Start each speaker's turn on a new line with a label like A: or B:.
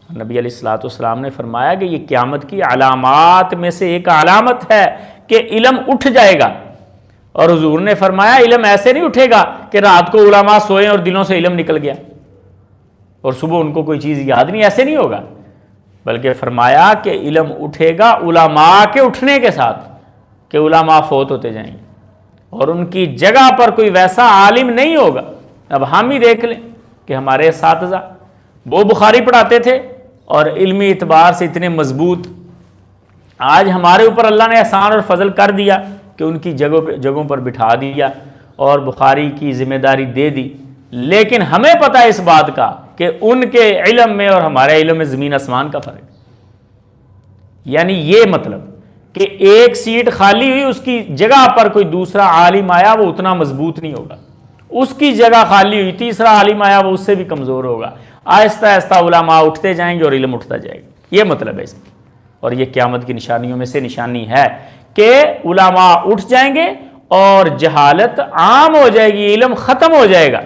A: نبی علیہ الصلوۃ والسلام نے فرمایا کہ یہ قیامت کی علامات میں سے ایک علامت ہے کہ علم اٹھ جائے گا، اور حضور نے فرمایا علم ایسے نہیں اٹھے گا کہ رات کو علماء سوئیں اور دلوں سے علم نکل گیا اور صبح ان کو کوئی چیز یاد نہیں، ایسے نہیں ہوگا، بلکہ فرمایا کہ علم اٹھے گا علماء کے اٹھنے کے ساتھ، کہ علماء فوت ہوتے جائیں گے اور ان کی جگہ پر کوئی ویسا عالم نہیں ہوگا۔ اب ہم ہی دیکھ لیں کہ ہمارے اساتذہ وہ بخاری پڑھاتے تھے اور علمی اعتبار سے اتنے مضبوط، آج ہمارے اوپر اللہ نے احسان اور فضل کر دیا کہ ان کی جگہوں پر بٹھا دیا اور بخاری کی ذمہ داری دے دی، لیکن ہمیں پتہ ہے اس بات کا کہ ان کے علم میں اور ہمارے علم میں زمین آسمان کا فرق ہے۔ یعنی یہ مطلب کہ ایک سیٹ خالی ہوئی، اس کی جگہ پر کوئی دوسرا عالم آیا وہ اتنا مضبوط نہیں ہوگا، اس کی جگہ خالی ہوئی تیسرا عالم آیا وہ اس سے بھی کمزور ہوگا، آہستہ آہستہ علماء اٹھتے جائیں گے اور علم اٹھتا جائے گا، یہ مطلب ہے اس میں۔ اور یہ قیامت کی نشانیوں میں سے نشانی ہے کہ علماء اٹھ جائیں گے اور جہالت عام ہو جائے گی، علم ختم ہو جائے گا۔